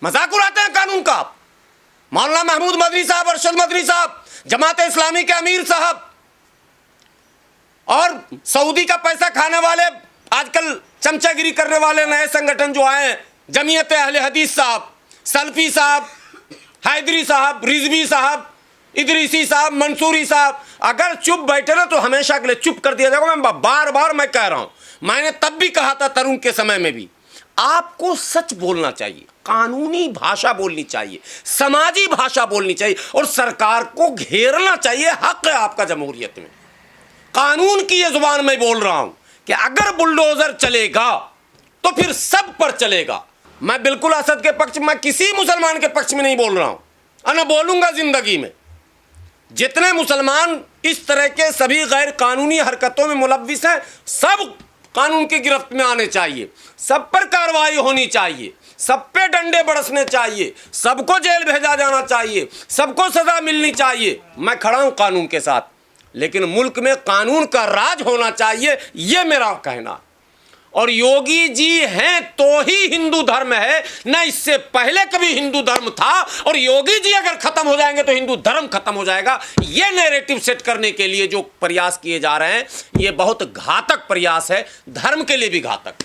मजाक उड़ाते हैं कानून का। मौलाना महमूद मदनी साहब, अरशद मदनी साहब, जमात इस्लामी के अमीर साहब और सऊदी का पैसा खाने वाले, आजकल चमचागिरी करने वाले नए संगठन जो आए हैं, जमीयत अहले हदीस साहब, सल्फी साहब, हैदरी साहब, रिजवी साहब, इदरीसी साहब, मंसूरी साहब, अगर चुप बैठे ना तो हमेशा के लिए चुप कर दिया जाएगा। मैं बार बार मैं कह रहा हूं, मैंने तब भी कहा था तरुण के समय में भी, आपको सच बोलना चाहिए, कानूनी भाषा बोलनी चाहिए, समाजी भाषा बोलनी चाहिए और सरकार को घेरना चाहिए। हक है आपका जमहूरियत में, कानून की ये जुबान में बोल रहा हूं कि अगर बुलडोजर चलेगा तो फिर सब पर चलेगा। मैं बिल्कुल असद के पक्ष, मैं किसी मुसलमान के पक्ष में नहीं बोल रहा हूं और न बोलूंगा जिंदगी में। जितने मुसलमान इस तरह के सभी गैर कानूनी हरकतों में मुलव्विस हैं, सब कानून की गिरफ्त में आने चाहिए, सब पर कार्रवाई होनी चाहिए, सब पे डंडे बरसने चाहिए, सबको जेल भेजा जाना चाहिए, सबको सजा मिलनी चाहिए। मैं खड़ा हूं कानून के साथ, लेकिन मुल्क में कानून का राज होना चाहिए, ये मेरा कहना। और योगी जी हैं तो ही हिंदू धर्म है, न इससे पहले कभी हिंदू धर्म था। और योगी जी अगर खत्म हो जाएंगे तो हिंदू धर्म खत्म हो जाएगा। ये नैरेटिव सेट करने के लिए जो प्रयास किए जा रहे हैं, ये बहुत घातक प्रयास है, धर्म के लिए भी घातक।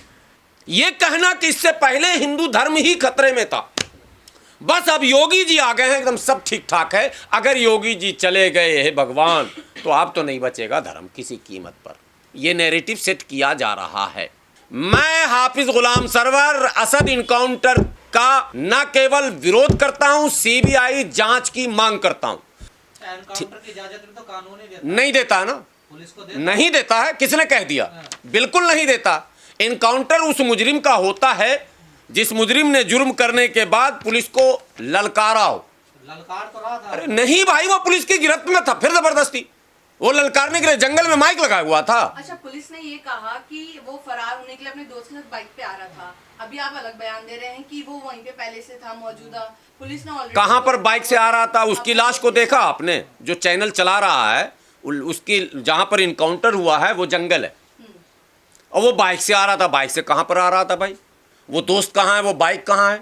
ये कहना कि इससे पहले हिंदू धर्म ही खतरे में था, बस अब योगी जी आ गए हैं, एकदम सब ठीक ठाक है। अगर योगी जी चले गए हैं भगवान, तो अब तो नहीं बचेगा धर्म किसी कीमत पर। यह नैरेटिव सेट किया जा रहा है। मैं हाफिज गुलाम सरवर असद इनकाउंटर का न केवल विरोध करता हूं, सीबीआई जांच की मांग करता हूं। एनकाउंटर की इजाजत भी तो कानून ही नहीं देता ना, पुलिस को नहीं देता है। किसने कह दिया? बिल्कुल नहीं देता। इनकाउंटर उस मुजरिम का होता है जिस मुजरिम ने जुर्म करने के बाद पुलिस को ललकारा हो। ललकार तो रहा था। अरे नहीं भाई, वो पुलिस की गिरफ्त में था, फिर जबरदस्ती वो ललकारने के लिए जंगल में माइक लगाया हुआ था। अच्छा, पुलिस ने ये कहा कि वो फरार होने के लिए अपने दोस्त के साथ बाइक पे आ रहा था। अभी आप अलग बयान दे रहे हैं कि वो वहीं पे पहले से था मौजूदा। पुलिस ने ऑलरेडी कहां पर बाइक से आ रहा था? उसकी लाश को देखा आपने? जो चैनल चला रहा है उसकी, जहां पर इनकाउंटर हुआ है वो जंगल है और वो बाइक से आ रहा था। बाइक से कहां पर आ रहा था भाई? वो दोस्त कहां है? वो बाइक कहां है?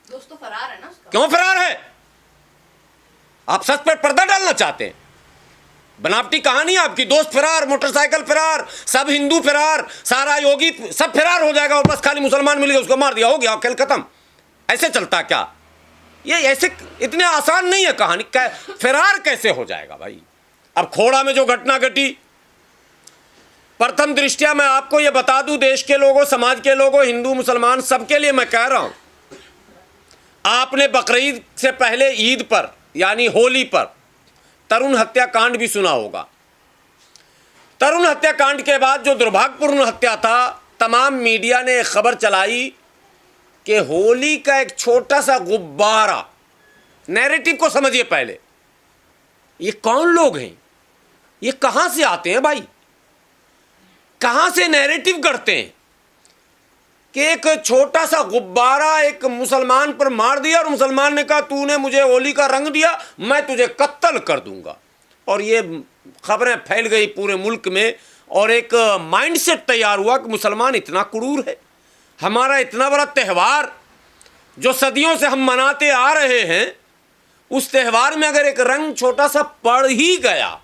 दोस्त तो फरार है ना उसका। क्यों फरार है? आप सच पर पर्दा डालना चाहते हैं? बनावटी कहानी आपकी। दोस्त फरार, मोटरसाइकिल फरार, सब हिंदू फरार, सारा योगी सब फरार हो जाएगा और बस खाली मुसलमान मिल गया, उसको मार दिया, हो गया, खेल खत्म। ऐसे चलता क्या? ये ऐसे इतने आसान नहीं है कहानी। फरार कैसे हो जाएगा भाई? अब खोड़ा में जो घटना घटी, प्रथम दृष्टया मैं आपको ये बता दूं, देश के लोगों, समाज के लोगों, हिंदू मुसलमान सबके लिए मैं कह रहा हूं, आपने बकरीद से पहले ईद पर यानी होली पर तरुण हत्याकांड भी सुना होगा। तरुण हत्याकांड के बाद जो दुर्भाग्यपूर्ण हत्या था, तमाम मीडिया ने एक खबर चलाई कि होली का एक छोटा सा गुब्बारा, नैरेटिव को समझिए पहले, ये कौन लोग हैं? ये कहां से आते हैं भाई? कहां से नैरेटिव करते हैं कि एक छोटा सा गुब्बारा एक मुसलमान पर मार दिया और मुसलमान ने कहा तूने मुझे होली का रंग दिया, मैं तुझे कत्ल कर दूंगा। और ये खबरें फैल गई पूरे मुल्क में और एक माइंडसेट तैयार हुआ कि मुसलमान इतना क्रूर है। हमारा इतना बड़ा त्यौहार जो सदियों से हम मनाते आ रहे हैं, उस त्यौहार में अगर एक रंग छोटा सा पड़ ही गया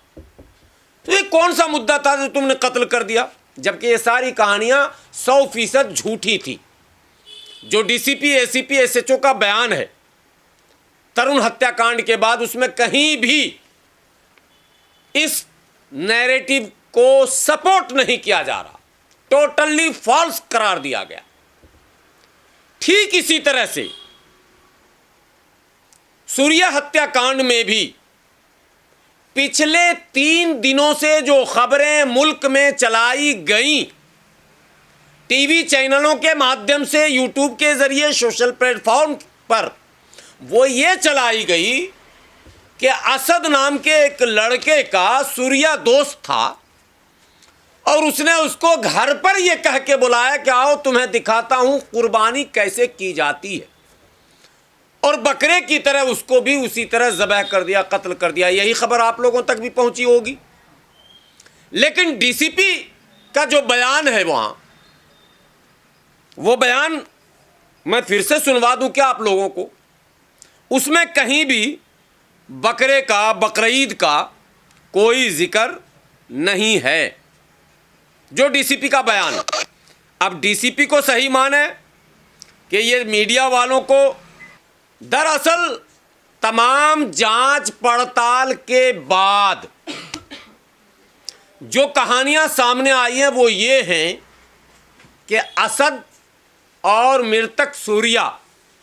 तो ये कौन सा मुद्दा था जो तुमने कत्ल कर दिया? जबकि ये सारी कहानियां 100% झूठी थी। जो डीसीपी, एसीपी, एसएचओ का बयान है तरुण हत्याकांड के बाद, उसमें कहीं भी इस नैरेटिव को सपोर्ट नहीं किया जा रहा, टोटली फॉल्स करार दिया गया। ठीक इसी तरह से सूर्या हत्याकांड में भी पिछले 3 दिनों से जो खबरें मुल्क में चलाई गई, टीवी चैनलों के माध्यम से, यूट्यूब के जरिए, सोशल प्लेटफॉर्म पर, वो ये चलाई गई कि असद नाम के एक लड़के का सूर्या दोस्त था और उसने उसको घर पर यह कह के बुलाया कि आओ तुम्हें दिखाता हूं कुर्बानी कैसे की जाती है, और बकरे की तरह उसको भी उसी तरह ज़बह कर दिया, कत्ल कर दिया। यही खबर आप लोगों तक भी पहुंची होगी। लेकिन डीसीपी का जो बयान है वहां, वो बयान मैं फिर से सुनवा दूं क्या आप लोगों को, उसमें कहीं भी बकरे का, बकरीद का कोई जिक्र नहीं है, जो डीसीपी का बयान है। अब डीसीपी को सही माने कि ये मीडिया वालों को, दरअसल तमाम जांच पड़ताल के बाद जो कहानियां सामने आई हैं वो ये हैं कि असद और मृतक सूर्या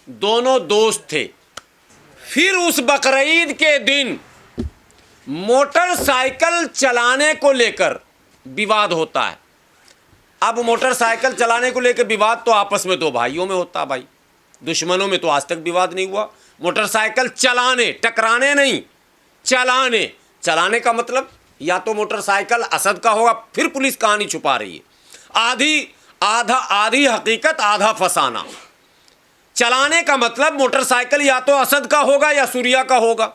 दोनों दोस्त थे। फिर उस बकरीद के दिन मोटरसाइकिल चलाने को लेकर विवाद होता है। अब मोटरसाइकिल चलाने को लेकर विवाद तो आपस में दो भाइयों में होता है भाई, दुश्मनों में तो आज तक विवाद नहीं हुआ। मोटरसाइकिल चलाने, टकराने नहीं, चलाने, चलाने का मतलब या तो मोटरसाइकिल असद का होगा, फिर पुलिस कहानी छुपा रही है, आधी हकीकत आधा फसाना। चलाने का मतलब मोटरसाइकिल या तो असद का होगा या सूर्या का होगा,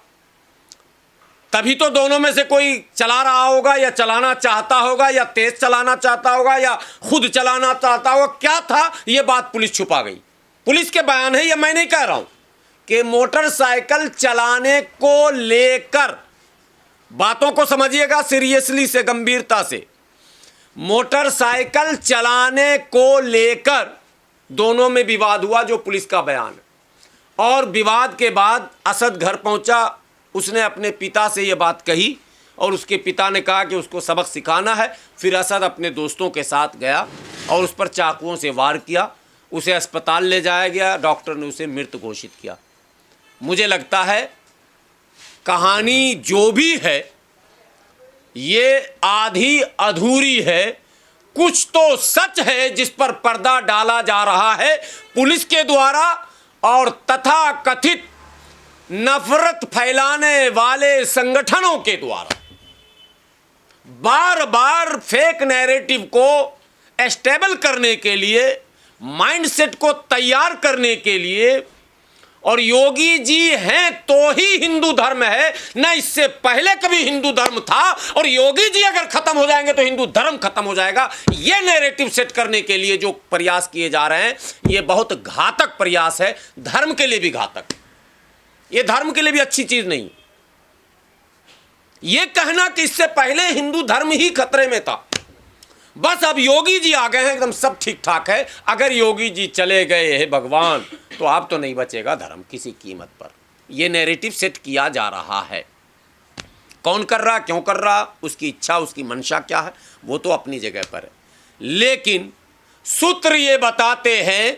तभी तो दोनों में से कोई चला रहा होगा या चलाना चाहता होगा या तेज चलाना चाहता होगा या खुद चलाना चाहता होगा। क्या था ये बात पुलिस छुपा गई। पुलिस के बयान है, ये मैं नहीं कह रहा हूं कि मोटरसाइकिल चलाने को लेकर, बातों को समझिएगा सीरियसली से, गंभीरता से, मोटरसाइकिल चलाने को लेकर दोनों में विवाद हुआ, जो पुलिस का बयान है। और विवाद के बाद असद घर पहुंचा, उसने अपने पिता से ये बात कही और उसके पिता ने कहा कि उसको सबक सिखाना है। फिर असद अपने दोस्तों के साथ गया और उस पर चाकुओं से वार किया, उसे अस्पताल ले जाया गया, डॉक्टर ने उसे मृत घोषित किया। मुझे लगता है कहानी जो भी है ये आधी अधूरी है, कुछ तो सच है जिस पर पर्दा डाला जा रहा है पुलिस के द्वारा और तथा कथित नफरत फैलाने वाले संगठनों के द्वारा। बार बार फेक नैरेटिव को एस्टेबल करने के लिए, माइंडसेट को तैयार करने के लिए, और योगी जी हैं तो ही हिंदू धर्म है, न इससे पहले कभी हिंदू धर्म था, और योगी जी अगर खत्म हो जाएंगे तो हिंदू धर्म खत्म हो जाएगा। ये नैरेटिव सेट करने के लिए जो प्रयास किए जा रहे हैं ये बहुत घातक प्रयास है, धर्म के लिए भी घातक, ये धर्म के लिए भी अच्छी चीज नहीं। ये कहना कि इससे पहले हिंदू धर्म ही खतरे में था, बस अब योगी जी आ गए हैं, एकदम सब ठीक ठाक है। अगर योगी जी चले गए हैं भगवान, तो अब तो नहीं बचेगा धर्म किसी कीमत पर। यह नैरेटिव सेट किया जा रहा है। कौन कर रहा, क्यों कर रहा, उसकी इच्छा, उसकी मंशा क्या है, वो तो अपनी जगह पर है। लेकिन सूत्र ये बताते हैं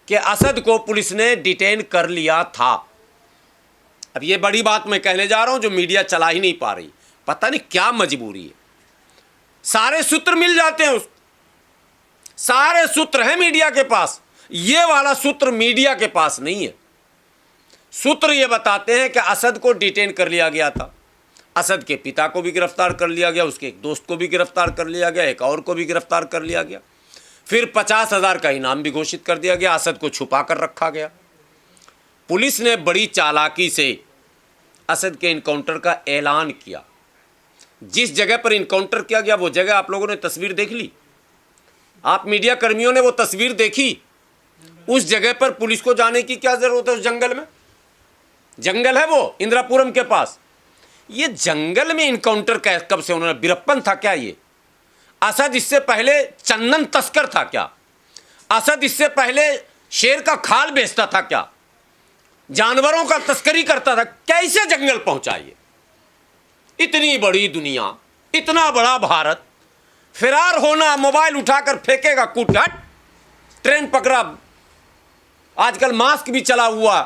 कि असद को पुलिस ने डिटेन कर लिया था। अब ये बड़ी बात मैं कहने जा रहा हूं जो मीडिया चला ही नहीं पा रही, पता नहीं क्या मजबूरी है। सारे सूत्र मिल जाते हैं, सारे सूत्र हैं मीडिया के पास, ये वाला सूत्र मीडिया के पास नहीं है। सूत्र ये बताते हैं कि असद को डिटेन कर लिया गया था, असद के पिता को भी गिरफ्तार कर लिया गया, उसके एक दोस्त को भी गिरफ्तार कर लिया गया, एक और को भी गिरफ्तार कर लिया गया, फिर 50,000 का इनाम भी घोषित कर दिया गया। असद को छुपा कर रखा गया। पुलिस ने बड़ी चालाकी से असद के इनकाउंटर का ऐलान किया। जिस जगह पर इनकाउंटर किया गया वो जगह आप लोगों ने तस्वीर देख ली, आप मीडिया कर्मियों ने वो तस्वीर देखी। उस जगह पर पुलिस को जाने की क्या जरूरत है? उस जंगल में, जंगल है वो इंद्रापुरम के पास, ये जंगल में इनकाउंटर कब से? उन्होंने बीरप्पन था क्या ये? असद इससे पहले चंदन तस्कर था क्या? असद इससे पहले शेर का खाल बेचता था क्या? जानवरों का तस्करी करता था? कैसे जंगल पहुंचा ये? इतनी बड़ी दुनिया, इतना बड़ा भारत, फिरार होना, मोबाइल उठाकर फेंकेगा कूटहट, ट्रेन पकड़ा। आजकल मास्क भी चला हुआ,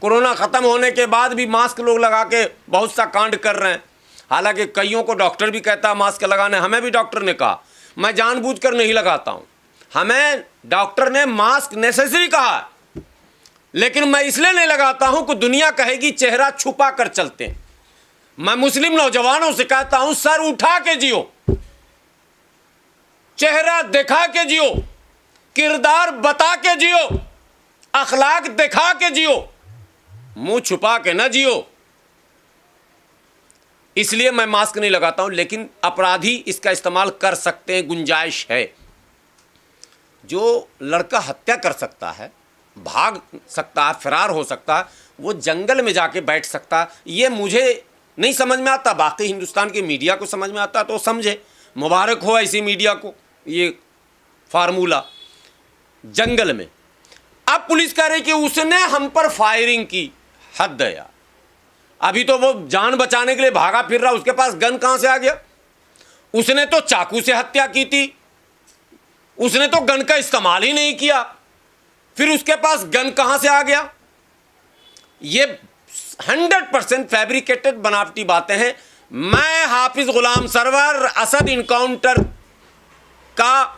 कोरोना खत्म होने के बाद भी मास्क लोग लगा के बहुत सा कांड कर रहे हैं। हालांकि कईयों को डॉक्टर भी कहता है मास्क लगाने, हमें भी डॉक्टर ने कहा, मैं जानबूझकर नहीं लगाता हूं। हमें डॉक्टर ने मास्क नेसेसरी कहा, लेकिन मैं इसलिए नहीं लगाता हूं कि दुनिया कहेगी चेहरा छुपा कर चलते हैं। मैं मुस्लिम नौजवानों से कहता हूं सर उठा के जियो, चेहरा दिखा के जियो, किरदार बता के जियो, अखलाक दिखा के जियो, मुंह छुपा के ना जियो। इसलिए मैं मास्क नहीं लगाता हूं, लेकिन अपराधी इसका इस्तेमाल कर सकते हैं, गुंजाइश है। जो लड़का हत्या कर सकता है भाग सकता है, फरार हो सकता है, वो जंगल में जाके बैठ सकता है। ये मुझे नहीं समझ में आता, बाकी हिंदुस्तान की मीडिया को समझ में आता तो समझे। मुबारक हो ऐसी मीडिया को, ये फार्मूला जंगल में। अब पुलिस कह रही कि उसने हम पर फायरिंग की, हद है यार। अभी तो वो जान बचाने के लिए भागा फिर रहा, उसके पास गन कहां से आ गया? उसने तो चाकू से हत्या की थी, उसने तो गन का इस्तेमाल ही नहीं किया, फिर उसके पास गन कहां से आ गया? ये 100% फैब्रिकेटेड बनावटी बातें हैं। मैं हाफिज गुलाम सरवर असद इनकाउंटर का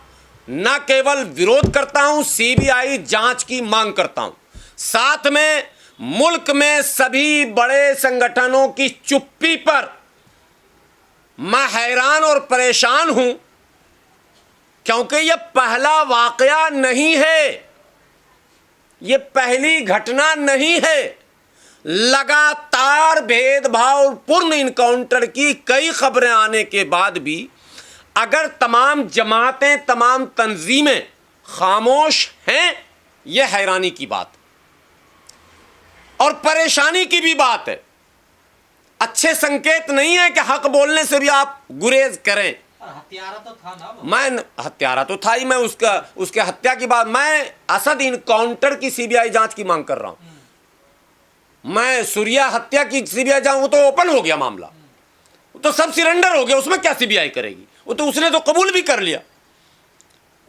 न केवल विरोध करता हूं, सीबीआई जांच की मांग करता हूं। साथ में मुल्क में सभी बड़े संगठनों की चुप्पी पर मैं हैरान और परेशान हूं, क्योंकि यह पहला वाकया नहीं है, यह पहली घटना नहीं है। लगातार भेदभावपूर्ण इनकाउंटर की कई खबरें आने के बाद भी अगर तमाम जमातें, तमाम तंजीमें खामोश हैं, यह हैरानी की बात और परेशानी की भी बात है। अच्छे संकेत नहीं है कि हक बोलने से भी आप गुरेज करें। हत्यारा तो था ना वो। मैं हत्यारा तो था ही, मैं उसके हत्या की बात, मैं असद इनकाउंटर की सीबीआई जांच की मांग कर रहा हूं। मैं सूर्या हत्या की सीबीआई जांच, वो तो ओपन हो गया मामला, वो तो सब सिरेंडर हो गया, उसमें क्या सीबीआई करेगी? वो तो उसने तो कबूल भी कर लिया।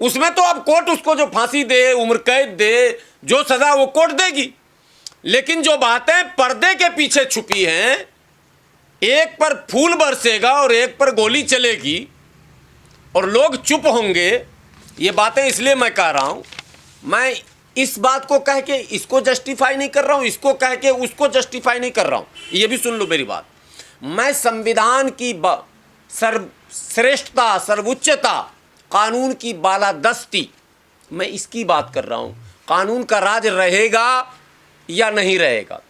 उसमें तो अब कोर्ट उसको जो फांसी दे, उम्र कैद दे, जो सजा वो कोर्ट देगी। लेकिन जो बातें पर्दे के पीछे छुपी हैं, एक पर फूल बरसेगा और एक पर गोली चलेगी और लोग चुप होंगे, ये बातें इसलिए मैं कह रहा हूं। मैं इस बात को कह के इसको जस्टिफाई नहीं कर रहा हूं, इसको कह के उसको जस्टिफाई नहीं कर रहा हूं। ये भी सुन लो मेरी बात। मैं संविधान की श्रेष्ठता, सर्वोच्चता, कानून की बालादस्ती, मैं इसकी बात कर रहा हूं। कानून का राज रहेगा या नहीं रहेगा?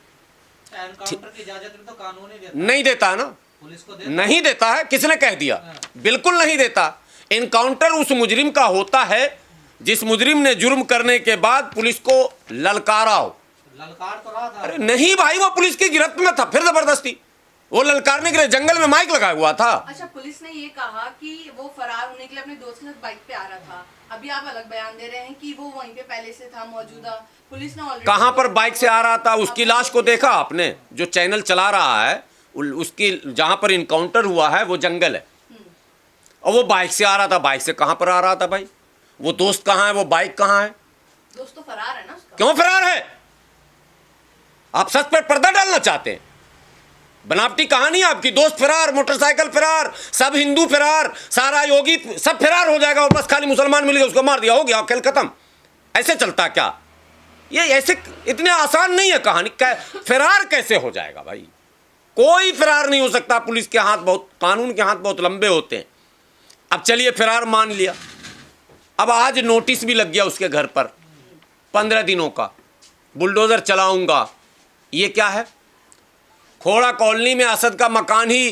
एनकाउंटर की इजाजत भी तो कानून ही देता नहीं देता ना, पुलिस को देता नहीं देता है। किसने कह दिया? बिल्कुल नहीं देता। एनकाउंटर उस मुजरिम का होता है जिस मुजरिम ने जुर्म करने के बाद पुलिस को ललकारा हो। ललकार तो रहा था। अरे नहीं भाई, वो पुलिस की गिरफ्त में था, फिर जबरदस्ती वो ललकारने के लिए जंगल में माइक लगाया हुआ था। अच्छा, पुलिस ने ये कहा कि वो फरार होने के लिए अपने दोस्त के साथ बाइक पे आ रहा था। अभी आप अलग बयान दे रहे हैं कि वो वहीं पे पहले से था मौजूदा। पुलिस ने ऑलरेडी कहां पर बाइक से आ रहा था? उसकी लाश को देखा आपने? जो चैनल चला रहा है उसकी, जहां पर इनकाउंटर हुआ है वो जंगल है, और वो बाइक से आ रहा था। बाइक से कहां पर आ रहा था भाई? वो दोस्त कहां है? वो बाइक कहां है? दोस्त तो फरार है ना उसका। क्यों फरार है? आप सच पर पर्दा डालना चाहते हैं? बनावटी कहानी आपकी। दोस्त फरार, मोटरसाइकिल फरार, सब हिंदू फरार, सारा योगी सब फरार हो जाएगा और बस खाली मुसलमान मिल गया उसको मार दिया, हो गया, खेल खत्म। ऐसे चलता क्या? ये ऐसे इतने आसान नहीं है कहानी। फरार कैसे हो जाएगा भाई? कोई फरार नहीं हो सकता। पुलिस के हाथ बहुत, कानून के हाथ बहुत लंबे होते हैं। अब चलिए फरार मान लिया, अब आज नोटिस भी लग गया उसके घर पर 15 दिनों का, बुलडोजर चलाऊंगा। ये क्या है? खोड़ा कॉलोनी में असद का मकान ही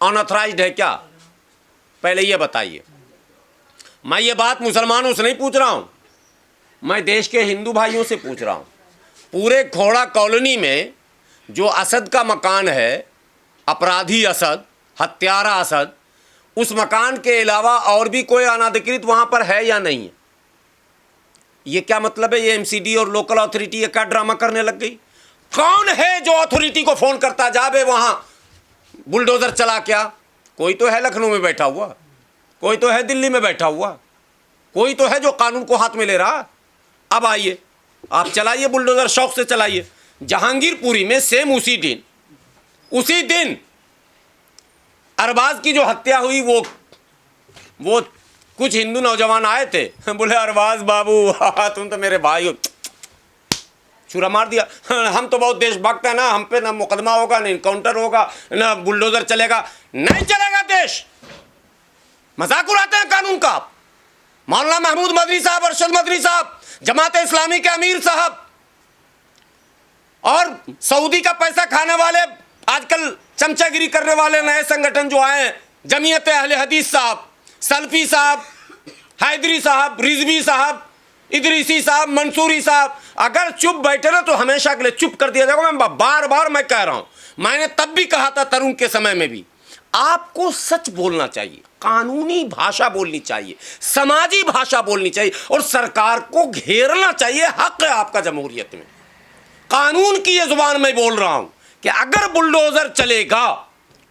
अनऑथराइज्ड है क्या? पहले ये बताइए। मैं ये बात मुसलमानों से नहीं पूछ रहा हूं, मैं देश के हिंदू भाइयों से पूछ रहा हूं। पूरे खोड़ा कॉलोनी में जो असद का मकान है, अपराधी असद, हत्यारा असद, उस मकान के अलावा और भी कोई अनाधिकृत वहां पर है या नहीं है? ये क्या मतलब है? ये एमसीडी और लोकल अथॉरिटी ये क्या ड्रामा करने लग गई? कौन है जो अथॉरिटी को फोन करता जाबे वहां बुलडोजर चला? क्या कोई तो है लखनऊ में बैठा हुआ, कोई तो है दिल्ली में बैठा हुआ, कोई तो है जो कानून को हाथ में ले रहा। अब आइए, आप चलाइए बुलडोजर, शौक से चलाइए। जहांगीरपुरी में सेम उसी दिन अरबाज की जो हत्या हुई, वो कुछ हिंदू नौजवान आए थे, बोले अरबाज बाबू तुम तो मेरे भाई हो, छुरा मार दिया। हम तो बहुत देशभक्त है ना, हम पे ना मुकदमा होगा, ना इनकाउंटर होगा, ना बुलडोजर चलेगा। नहीं चलेगा देश। मजाक उड़ाते हैं कानून का। मौलाना महमूद मदनी साहब, अरशद मदनी साहब, जमात इस्लामी के अमीर साहब और सऊदी का पैसा खाने वाले, आजकल चमचागिरी करने वाले नए संगठन जो आए हैं, जमीयत अहले हदीस साहब, सल्फी साहब, हैदरी साहब, रिजवी साहब, इदरीसी साहब, मंसूरी साहब, अगर चुप बैठे ना तो हमेशा के लिए चुप कर दिया जाएगा। मैं बार बार मैं कह रहा हूं, मैंने तब भी कहा था तरुण के समय में भी, आपको सच बोलना चाहिए, कानूनी भाषा बोलनी चाहिए, समाजी भाषा बोलनी चाहिए और सरकार को घेरना चाहिए। हक है आपका जमहूरियत में, कानून की ये जुबान में बोल रहा हूं कि अगर बुलडोजर चलेगा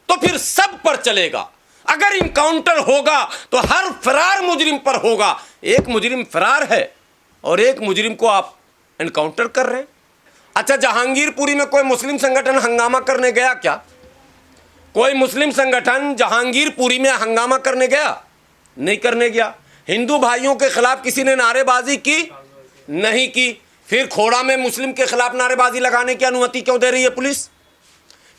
तो फिर सब पर चलेगा, अगर इनकाउंटर होगा तो हर फरार मुजरिम पर होगा। एक मुजरिम फरार है और एक मुजरिम को आप एनकाउंटर कर रहे हैं। अच्छा, जहांगीरपुरी में कोई मुस्लिम संगठन हंगामा करने गया क्या? कोई मुस्लिम संगठन जहांगीरपुरी में हंगामा करने गया? नहीं करने गया। हिंदू भाइयों के खिलाफ किसी ने नारेबाजी की? नहीं की। फिर खोड़ा में मुस्लिम के खिलाफ नारेबाजी लगाने की अनुमति क्यों दे रही है पुलिस?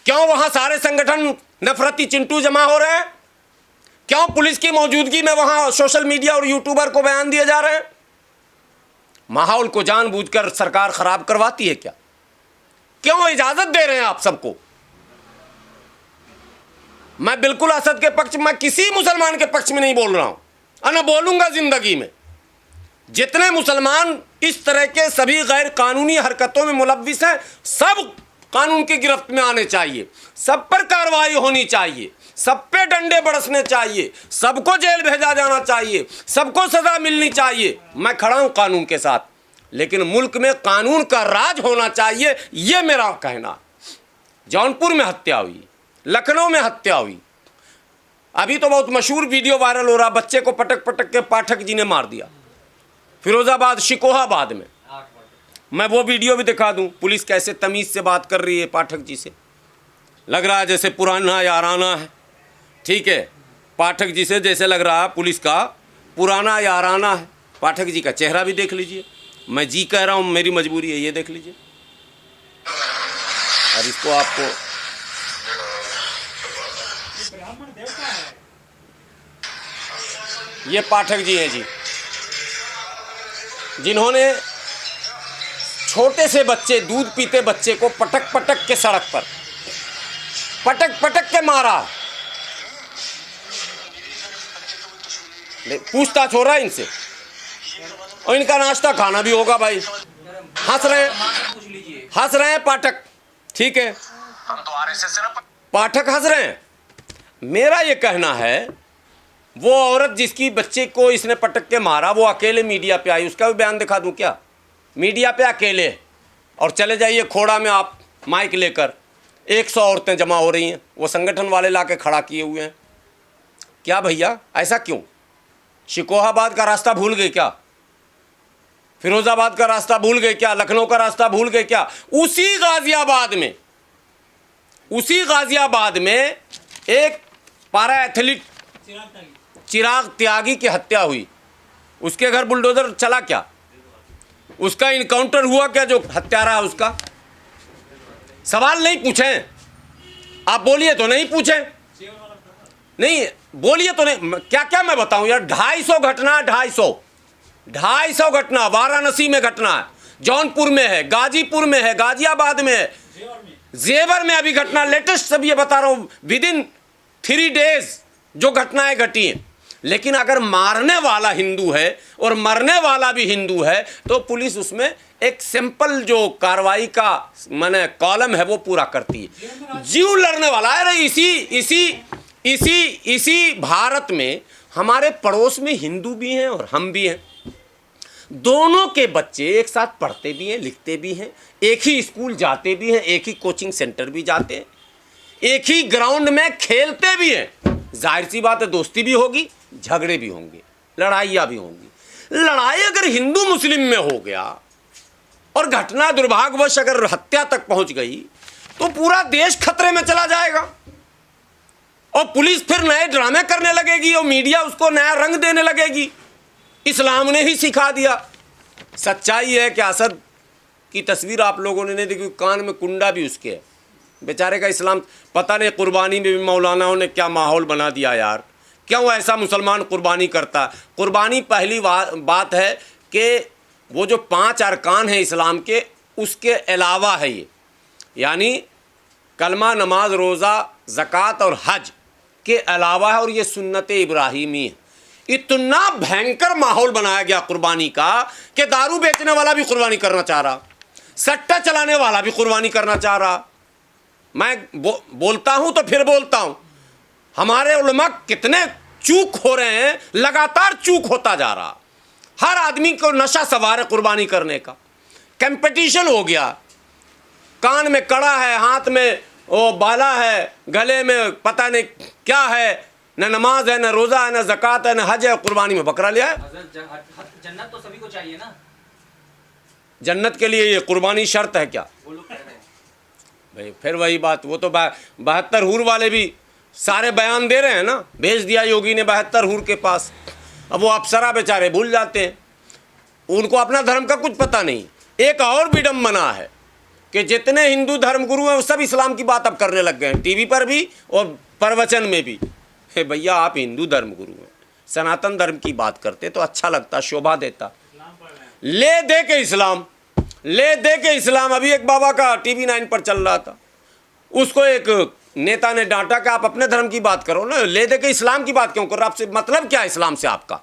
क्यों वहां सारे संगठन नफरती चिंटू जमा हो रहे हैं? क्यों पुलिस की मौजूदगी में वहां सोशल मीडिया और यूट्यूबर को बयान दिए जा रहे हैं? माहौल को जानबूझकर सरकार खराब करवाती है क्या? क्यों इजाजत दे रहे हैं आप सबको? मैं बिल्कुल असद के पक्ष, मैं किसी मुसलमान के पक्ष में नहीं बोल रहा हूं और न बोलूंगा जिंदगी में। जितने मुसलमान इस तरह के सभी गैर कानूनी हरकतों में मुलव्विस हैं, सब कानून की गिरफ्त में आने चाहिए, सब पर कार्रवाई होनी चाहिए, सब पे डंडे बरसने चाहिए, सबको जेल भेजा जाना चाहिए, सबको सजा मिलनी चाहिए। मैं खड़ा हूं कानून के साथ, लेकिन मुल्क में कानून का राज होना चाहिए, यह मेरा कहना। जौनपुर में हत्या हुई, लखनऊ में हत्या हुई, अभी तो बहुत मशहूर वीडियो वायरल हो रहा, बच्चे को पटक पटक के पाठक जी ने मार दिया फिरोजाबाद शिकोहाबाद में। मैं वो वीडियो भी दिखा दूं, पुलिस कैसे तमीज़ से बात कर रही है पाठक जी से, लग रहा है जैसे पुराना याराना है। ठीक है, पाठक जी से जैसे लग रहा है पुलिस का पुराना याराना है। पाठक जी का चेहरा भी देख लीजिए, मैं जी कह रहा हूँ, मेरी मजबूरी है, ये देख लीजिए। और इसको आपको ये पाठक जी हैं जी, जिन्होंने छोटे से बच्चे, दूध पीते बच्चे को पटक पटक के सड़क पर पटक पटक के मारा। पूछताछ हो रहा है इनसे और इनका नाश्ता खाना भी होगा भाई। हंस रहे हैं पाठक, ठीक है, पाठक हंस रहे हैं। मेरा ये कहना है, वो औरत जिसकी बच्चे को इसने पटक के मारा, वो अकेले मीडिया पे आई, उसका भी बयान दिखा दूं क्या? मीडिया पे अकेले, और चले जाइए खोड़ा में आप माइक लेकर, 100 औरतें जमा हो रही हैं, वो संगठन वाले ला के खड़ा किए हुए हैं। क्या भैया, ऐसा क्यों? शिकोहाबाद का रास्ता भूल गए क्या? फिरोजाबाद का रास्ता भूल गए क्या? लखनऊ का रास्ता भूल गए क्या? उसी गाजियाबाद में एक पारा एथलीट चिराग त्यागी की हत्या हुई, उसके घर बुलडोजर चला क्या? उसका इनकाउंटर हुआ क्या? जो हत्यारा है उसका सवाल नहीं पूछे आप? बोलिए तो नहीं पूछे, नहीं बोलिए तो नहीं, क्या क्या मैं बताऊं यार। 250 घटना, 250 घटना वाराणसी में घटना है, जौनपुर में है, गाजीपुर में है, गाजियाबाद में है, जेवर में अभी घटना लेटेस्ट सब ये बता रहा हूं, विदिन 3 डेज जो घटनाएं घटी हैं। लेकिन अगर मारने वाला हिंदू है और मरने वाला भी हिंदू है तो पुलिस उसमें एक सिंपल जो कार्रवाई का माने कॉलम है वो पूरा करती है। जीव लड़ने वाला है। इसी भारत में हमारे पड़ोस में हिंदू भी हैं और हम भी हैं, दोनों के बच्चे एक साथ पढ़ते भी हैं, लिखते भी हैं, एक ही स्कूल जाते भी हैं, एक ही कोचिंग सेंटर भी जाते हैं, एक ही ग्राउंड में खेलते भी हैं। जाहिर सी बात है दोस्ती भी होगी, झगड़े भी होंगे, लड़ाइयाँ भी होंगी। लड़ाई अगर हिंदू मुस्लिम में हो गया और घटना दुर्भाग्यवश अगर हत्या तक पहुंच गई तो पूरा देश खतरे में चला जाएगा और पुलिस फिर नए ड्रामे करने लगेगी और मीडिया उसको नया रंग देने लगेगी। इस्लाम ने ही सिखा दिया। सच्चाई है कि असद की तस्वीर आप लोगों ने नहीं देखी, कान में कुंडा भी उसके है, बेचारे का इस्लाम पता नहीं। कुर्बानी में भी मौलानाओं ने क्या माहौल बना दिया यार, क्यों ऐसा मुसलमान कुर्बानी करता? कुर्बानी पहली बात है कि वो जो 5 अरकान हैं इस्लाम के, उसके अलावा है ये, यानी कलमा, नमाज, रोज़ा, ज़कात और हज के अलावा है, और ये सुन्नत इब्राहीमी है। इतना भयंकर माहौल बनाया गया कुर्बानी का कि दारू बेचने वाला भी कुर्बानी करना चाह रहा, सट्टा चलाने वाला भी कुर्बानी करना चाह रहा। मैं बोलता हूं तो फिर बोलता हूं, हमारे उलमा कितने चूक हो रहे हैं, लगातार चूक होता जा रहा। हर आदमी को नशा सवार है कुर्बानी करने का, कंपटीशन हो गया। कान में कड़ा है, हाथ में वो बाला है, गले में पता नहीं क्या है, न नमाज है, न रोज़ा है, न ज़कात है, न हज है, कुर्बानी में बकरा लिया है। जन्नत तो सभी को चाहिए ना, जन्नत के लिए ये कुर्बानी शर्त है क्या? वो लोग कह रहे हैं। भाई फिर वही बात, वो तो 72 हूर वाले भी सारे बयान दे रहे हैं ना, भेज दिया योगी ने 72 हूर के पास। अब वो अप्सरा बेचारे भूल जाते हैं, उनको अपना धर्म का कुछ पता नहीं। एक और विडम्बना है कि जितने हिंदू धर्मगुरु हैं वो सब इस्लाम की बात अब करने लग गए हैं, टीवी पर भी और प्रवचन में भी। हे भैया, आप हिंदू धर्मगुरु हैं, सनातन धर्म की बात करते तो अच्छा लगता, शोभा देता। ले दे के इस्लाम, ले दे के इस्लाम। अभी एक बाबा का टीवी 9 पर चल रहा था, उसको एक नेता ने डांटा कि आप अपने धर्म की बात करो ना, ले दे के इस्लाम की बात क्यों कर रहे हो, आपसे मतलब क्या है इस्लाम से आपका?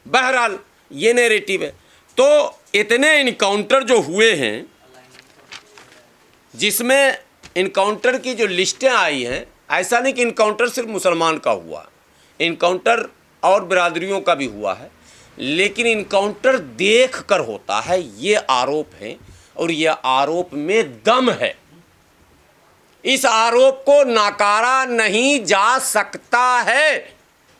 बहरहाल ये नैरेटिव है। तो इतने इनकाउंटर जो हुए हैं, जिसमें इनकाउंटर की जो लिस्टें आई हैं, ऐसा नहीं कि इनकाउंटर सिर्फ मुसलमान का हुआ, इनकाउंटर और बिरादरियों का भी हुआ है, लेकिन इनकाउंटर देख कर होता है, ये आरोप है और ये आरोप में दम है। इस आरोप को नकारा नहीं जा सकता है।